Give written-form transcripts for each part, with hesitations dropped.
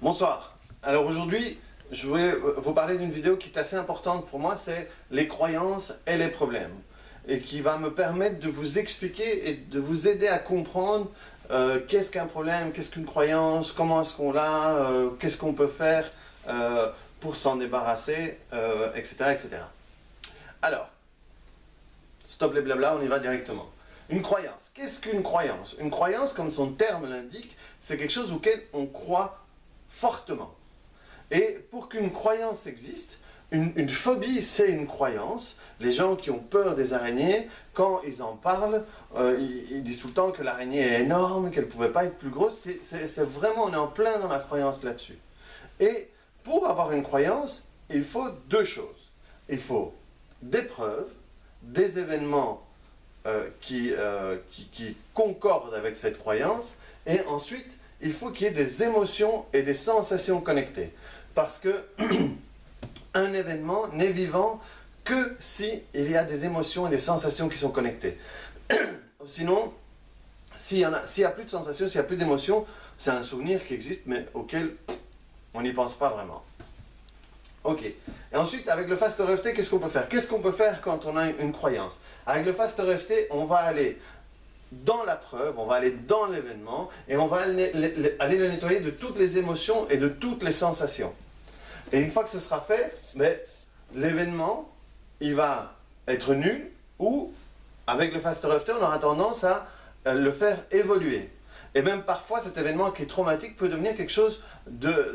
Bonsoir. Alors aujourd'hui, je voulais vous parler d'une vidéo qui est assez importante pour moi, c'est les croyances et les problèmes. Et qui va me permettre de vous expliquer et de vous aider à comprendre qu'est-ce qu'un problème, qu'est-ce qu'une croyance, comment est-ce qu'on l'a, qu'est-ce qu'on peut faire pour s'en débarrasser, etc., etc. Alors, stop les blabla, on y va directement. Une croyance. Qu'est-ce qu'une croyance? Une croyance, comme son terme l'indique, c'est quelque chose auquel on croit fortement. Et pour qu'une croyance existe, une phobie, c'est une croyance. Les gens qui ont peur des araignées, quand ils en parlent, ils disent tout le temps que l'araignée est énorme, qu'elle ne pouvait pas être plus grosse. C'est vraiment, on est en plein dans la croyance là-dessus. Et pour avoir une croyance, il faut deux choses. Il faut des preuves, des événements qui concordent avec cette croyance, et ensuite, il faut qu'il y ait des émotions et des sensations connectées. Parce que un événement n'est vivant que si il y a des émotions et des sensations qui sont connectées. Sinon, s'il y a plus de sensations, s'il n'y a plus d'émotions, c'est un souvenir qui existe, mais auquel on n'y pense pas vraiment. Ok. Et ensuite, avec le Faster EFT, qu'est-ce qu'on peut faire? Qu'est-ce qu'on peut faire quand on a une croyance? Avec le Faster EFT, on va aller dans la preuve, on va aller dans l'événement, et on va aller le nettoyer de toutes les émotions et de toutes les sensations. Et une fois que ce sera fait, l'événement, il va être nul, ou avec le Faster EFT, on aura tendance à le faire évoluer. Et même parfois, cet événement qui est traumatique peut devenir quelque chose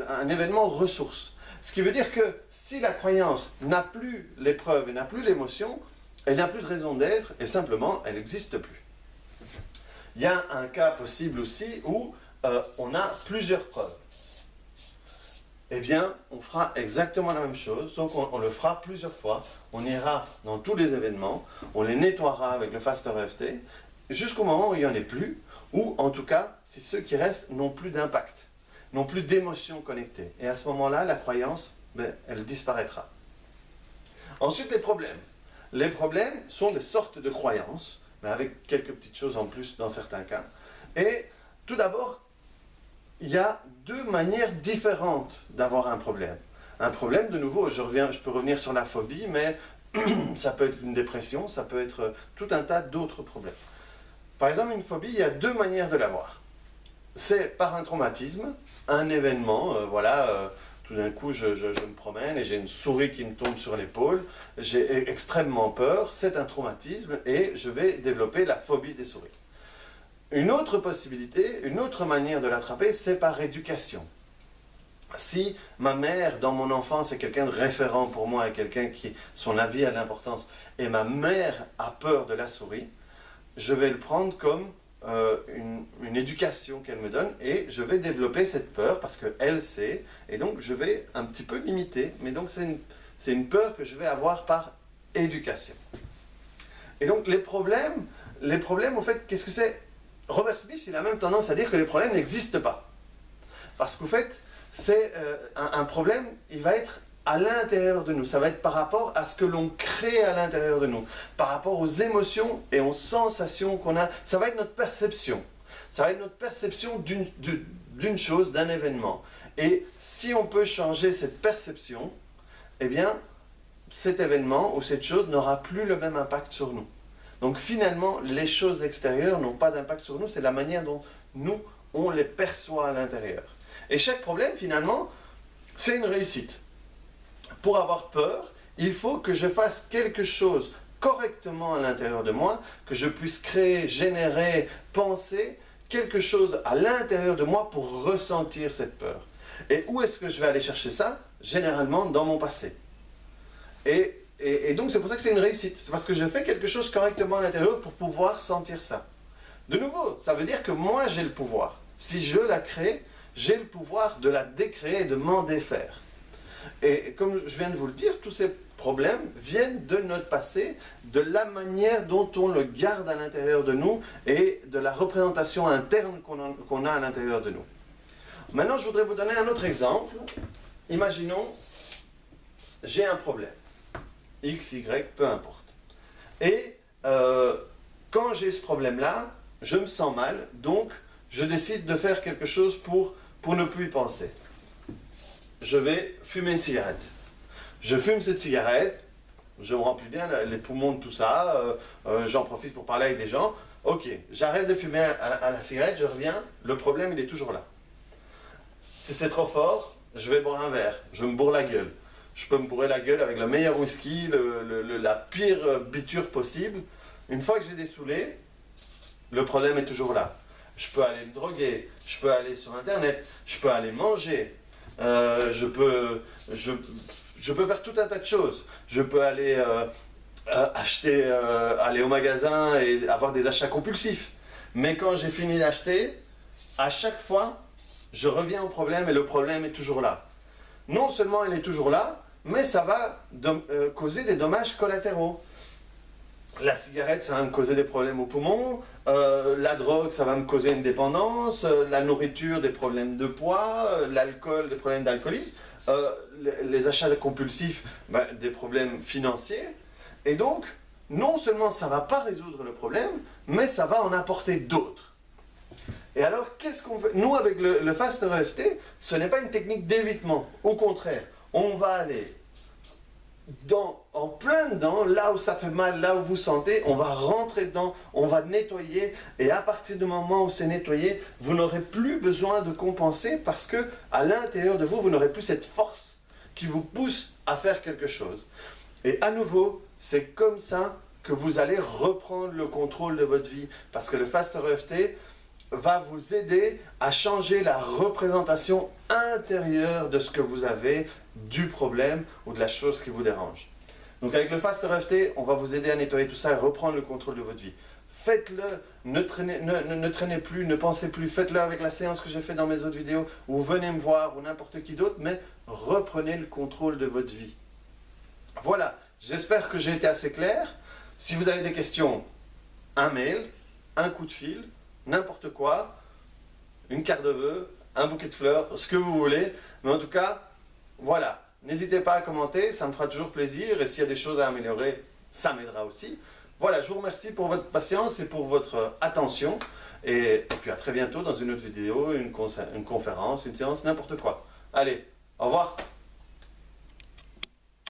un événement ressource. Ce qui veut dire que si la croyance n'a plus les preuves et n'a plus l'émotion, elle n'a plus de raison d'être et simplement, elle n'existe plus. Il y a un cas possible aussi où on a plusieurs preuves. Eh bien, on fera exactement la même chose, donc on le fera plusieurs fois. On ira dans tous les événements, on les nettoiera avec le Faster EFT, jusqu'au moment où il n'y en ait plus, ou en tout cas, si ceux qui restent n'ont plus d'impact, n'ont plus d'émotions connectées. Et à ce moment-là, la croyance, elle disparaîtra. Ensuite, les problèmes. Les problèmes sont des sortes de croyances, mais avec quelques petites choses en plus dans certains cas. Et tout d'abord, il y a deux manières différentes d'avoir un problème. Un problème, de nouveau, je peux revenir sur la phobie, mais ça peut être une dépression, ça peut être tout un tas d'autres problèmes. Par exemple, une phobie, il y a deux manières de l'avoir. C'est par un traumatisme, un événement, tout d'un coup je me promène et j'ai une souris qui me tombe sur l'épaule, j'ai extrêmement peur, c'est un traumatisme et je vais développer la phobie des souris. Une autre possibilité, une autre manière de l'attraper, c'est par éducation. Si ma mère, dans mon enfance, est quelqu'un de référent pour moi, et quelqu'un qui, son avis a l'importance, et ma mère a peur de la souris, je vais le prendre comme une éducation qu'elle me donne, et je vais développer cette peur parce qu'elle sait, et donc je vais un petit peu limiter, mais donc c'est une peur que je vais avoir par éducation. Et donc les problèmes au fait, qu'est-ce que c'est? Robert Smith, il a même tendance à dire que les problèmes n'existent pas. Parce qu'au fait, c'est un problème, il va être à l'intérieur de nous. Ça va être par rapport à ce que l'on crée à l'intérieur de nous. Par rapport aux émotions et aux sensations qu'on a. Ça va être notre perception. Ça va être notre perception d'une chose, d'un événement. Et si on peut changer cette perception, eh bien, cet événement ou cette chose n'aura plus le même impact sur nous. Donc finalement, les choses extérieures n'ont pas d'impact sur nous, c'est la manière dont nous, on les perçoit à l'intérieur. Et chaque problème, finalement, c'est une réussite. Pour avoir peur, il faut que je fasse quelque chose correctement à l'intérieur de moi, que je puisse créer, générer, penser quelque chose à l'intérieur de moi pour ressentir cette peur. Et où est-ce que je vais aller chercher ça? Généralement dans mon passé. Et donc c'est pour ça que c'est une réussite. C'est parce que je fais quelque chose correctement à l'intérieur pour pouvoir sentir ça. De nouveau, ça veut dire que moi j'ai le pouvoir. Si je la crée, j'ai le pouvoir de la décréer et de m'en défaire. Et comme je viens de vous le dire, tous ces problèmes viennent de notre passé, de la manière dont on le garde à l'intérieur de nous et de la représentation interne qu'on a à l'intérieur de nous. Maintenant, je voudrais vous donner un autre exemple. Imaginons, j'ai un problème. X, Y, peu importe. Et quand j'ai ce problème-là, je me sens mal, donc je décide de faire quelque chose pour ne plus y penser. je vais fumer une cigarette. Je fume cette cigarette, je me remplis bien les poumons de tout ça, j'en profite pour parler avec des gens. Ok, j'arrête de fumer à la cigarette, je reviens, le problème il est toujours là. Si c'est trop fort, je vais boire un verre, je me bourre la gueule. Je peux me bourrer la gueule avec le meilleur whisky, la pire biture possible. Une fois que j'ai dessoulé, le problème est toujours là. Je peux aller me droguer, je peux aller sur internet, je peux aller manger, je peux faire tout un tas de choses. Je peux aller aller au magasin et avoir des achats compulsifs. Mais quand j'ai fini d'acheter, à chaque fois, je reviens au problème et le problème est toujours là. Non seulement il est toujours là, mais ça va causer des dommages collatéraux. La cigarette, ça va me causer des problèmes aux poumons, la drogue, ça va me causer une dépendance, la nourriture, des problèmes de poids, l'alcool, des problèmes d'alcoolisme, les achats compulsifs, des problèmes financiers. Et donc, non seulement ça ne va pas résoudre le problème, mais ça va en apporter d'autres. Et alors, qu'est-ce qu'on fait? Nous, avec le Faster EFT, ce n'est pas une technique d'évitement. Au contraire, on va aller en plein dedans, là où ça fait mal, là où vous sentez, on va rentrer dedans, on va nettoyer, et à partir du moment où c'est nettoyé, vous n'aurez plus besoin de compenser parce que à l'intérieur de vous, vous n'aurez plus cette force qui vous pousse à faire quelque chose. Et à nouveau, c'est comme ça que vous allez reprendre le contrôle de votre vie, parce que le Faster EFT va vous aider à changer la représentation intérieure de ce que vous avez, du problème ou de la chose qui vous dérange. Donc avec le Faster EFT, on va vous aider à nettoyer tout ça et reprendre le contrôle de votre vie. Faites-le, ne traînez plus, ne pensez plus, faites-le avec la séance que j'ai fait dans mes autres vidéos, ou venez me voir, ou n'importe qui d'autre, mais reprenez le contrôle de votre vie. Voilà, j'espère que j'ai été assez clair. Si vous avez des questions, un mail, un coup de fil, n'importe quoi, une carte de vœux, un bouquet de fleurs, ce que vous voulez. Mais en tout cas, voilà. N'hésitez pas à commenter, ça me fera toujours plaisir. Et s'il y a des choses à améliorer, ça m'aidera aussi. Voilà, je vous remercie pour votre patience et pour votre attention. Et puis à très bientôt dans une autre vidéo, une conférence, une séance, n'importe quoi. Allez, au revoir.